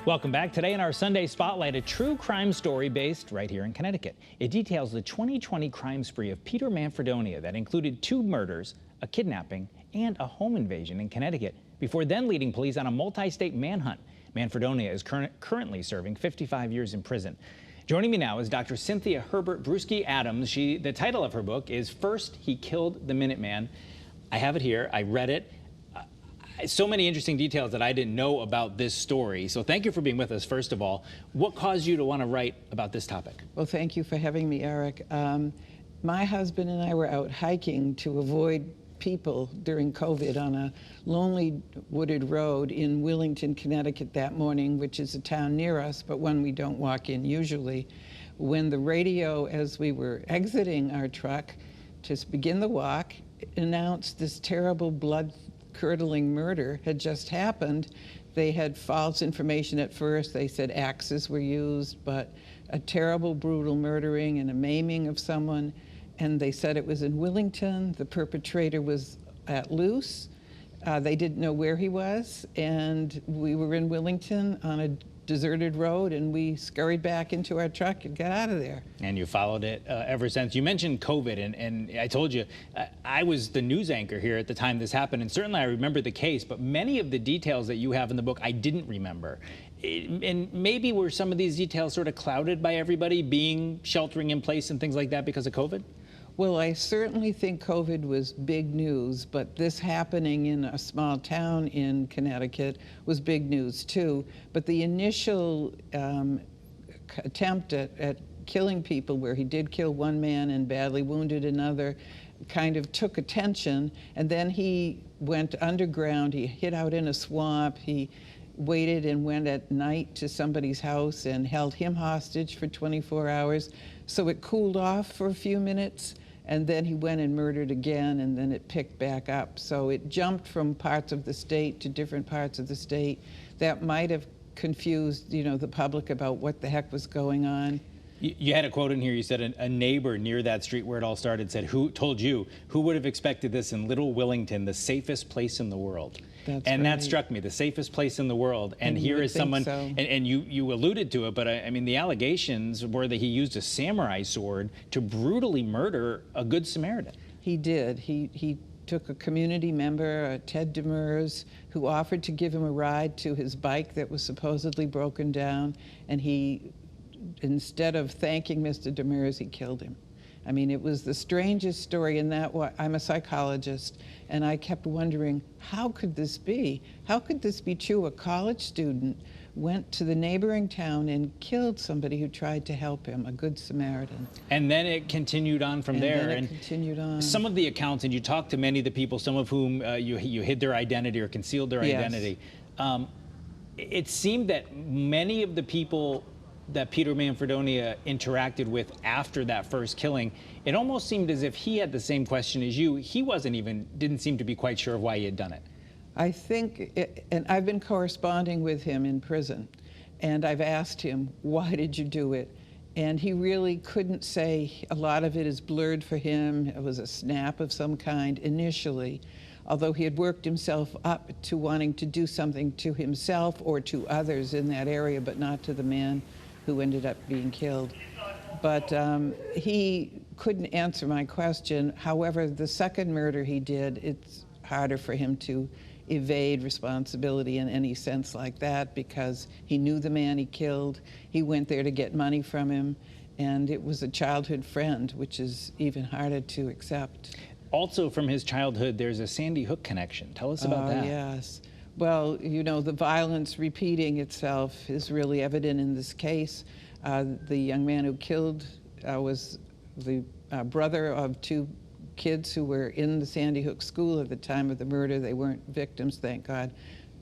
Welcome back. Today in our Sunday Spotlight, a true crime story based right here in Connecticut. It details the 2020 crime spree of Peter Manfredonia that included 2 murders, a kidnapping, and a home invasion in Connecticut, before then leading police on a multi-state manhunt. Manfredonia is currently serving 55 years in prison. Joining me now is Dr. Cynthia Herbert-Bruschi Adams. The title of her book is First He Killed the Minuteman. I have it here. I read it. So many interesting details that I didn't know about this story. So thank you for being with us, first of all. What caused you to want to write about this topic? Well, thank you for having me, Eric. My husband and I were out hiking to avoid people during COVID on a lonely wooded road in Willington, Connecticut that morning, which is a town near us, but one we don't walk in usually. When the radio, as we were exiting our truck to begin the walk, announced this terrible blood-curdling murder had just happened. They had false information at first. They said axes were used, but a terrible, brutal murdering and a maiming of someone. And they said it was in Willington. The perpetrator was at loose. They didn't know where he was, and we were in Willington on a deserted road, and we scurried back into our truck and got out of there. And you followed it ever since. You mentioned COVID, and I told you, I was the news anchor here at the time this happened, and certainly I remember the case, but many of the details that you have in the book I didn't remember. And maybe were some of these details sort of clouded by everybody sheltering in place and things like that because of COVID? Well, I certainly think COVID was big news, but this happening in a small town in Connecticut was big news too. But the initial attempt at killing people, where he did kill one man and badly wounded another, kind of took attention, and then he went underground. He hid out in a swamp. He waited and went at night to somebody's house and held him hostage for 24 hours. So it cooled off for a few minutes, and then he went and murdered again, and then it picked back up. So it jumped from parts of the state to different parts of the state. That might have confused, the public about what the heck was going on. You had a quote in here. You said a neighbor near that street where it all started said, who would have expected this in Little Willington, the safest place in the world? That's and right. That struck me, the safest place in the world. And here is someone, so. and you alluded to it, but I mean, the allegations were that he used a samurai sword to brutally murder a Good Samaritan. He did. He took a community member, Ted Demers, who offered to give him a ride to his bike that was supposedly broken down, and instead of thanking Mr. Demers, he killed him. I mean, it was the strangest story in that way. I'm a psychologist, and I kept wondering, how could this be? How could this be true? A college student went to the neighboring town and killed somebody who tried to help him, a Good Samaritan. And then it continued on from there. And continued on. Some of the accounts, and you talked to many of the people, some of whom you hid their identity or concealed their identity. It seemed that many of the people that Peter Manfredonia interacted with after that first killing, it almost seemed as if he had the same question as you. He didn't seem to be quite sure of why he had done it. I think, and I've been corresponding with him in prison, and I've asked him, why did you do it? And he really couldn't say. A lot of it is blurred for him. It was a snap of some kind initially, although he had worked himself up to wanting to do something to himself or to others in that area, but not to the man who ended up being killed. But he couldn't answer my question. However, the second murder he did, it's harder for him to evade responsibility in any sense like that, because he knew the man he killed. He went there to get money from him, and it was a childhood friend, which is even harder to accept. Also from his childhood, there's a Sandy Hook connection. Tell us about that. Yes. Well, the violence repeating itself is really evident in this case. The young man who killed was the brother of 2 kids who were in the Sandy Hook school at the time of the murder. They weren't victims, thank God,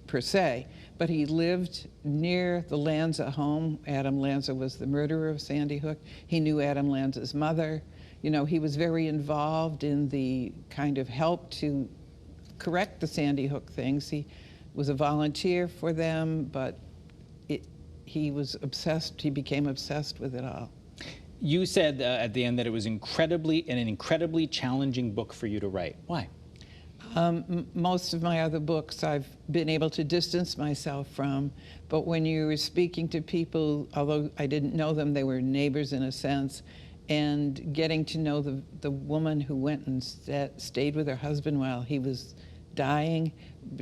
per se. But he lived near the Lanza home. Adam Lanza was the murderer of Sandy Hook. He knew Adam Lanza's mother. He was very involved in the kind of help to correct the Sandy Hook things. He was a volunteer for them, but he was obsessed. He became obsessed with it all. You said at the end that it was an incredibly challenging book for you to write. Why? Most of my other books I've been able to distance myself from, but when you were speaking to people, although I didn't know them, they were neighbors in a sense, and getting to know the woman who went and stayed with her husband while he was dying,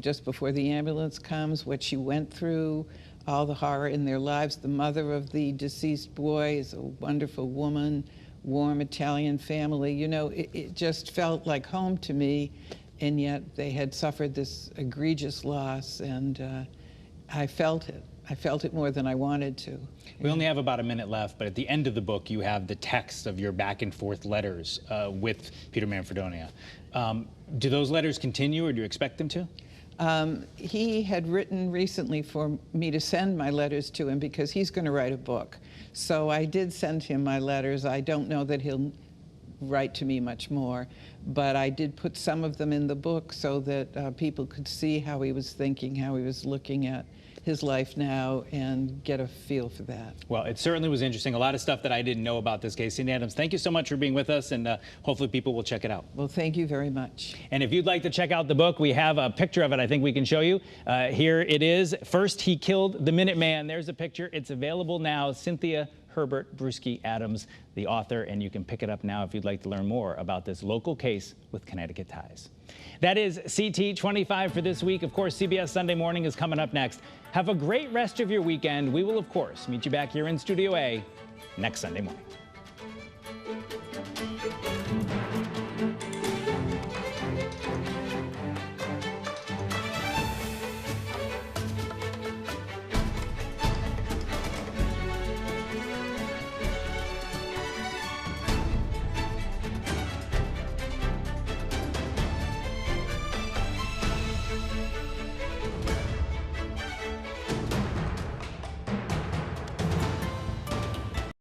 just before the ambulance comes, what she went through, all the horror in their lives. The mother of the deceased boy is a wonderful woman, warm Italian family. You know, it just felt like home to me, and yet they had suffered this egregious loss, and I felt it. I felt it more than I wanted to. We only have about a minute left, but at the end of the book, you have the text of your back and forth letters with Peter Manfredonia. Do those letters continue, or do you expect them to? He had written recently for me to send my letters to him because he's going to write a book. So I did send him my letters. I don't know that he'll write to me much more, but I did put some of them in the book so that people could see how he was thinking, how he was looking at his life now, and get a feel for that. Well, it certainly was interesting. A lot of stuff that I didn't know about this case. Cynthia Adams, thank you so much for being with us, and hopefully people will check it out. Well, thank you very much. And if you'd like to check out the book, we have a picture of it I think we can show you. Here it is. First, He Killed the Minuteman. There's a picture. It's available now. Cynthia Herbert-Bruschi Adams, the author, and you can pick it up now if you'd like to learn more about this local case with Connecticut ties. That is CT 25 for this week. Of course, CBS Sunday Morning is coming up next. Have a great rest of your weekend. We will, of course, meet you back here in Studio A next Sunday morning.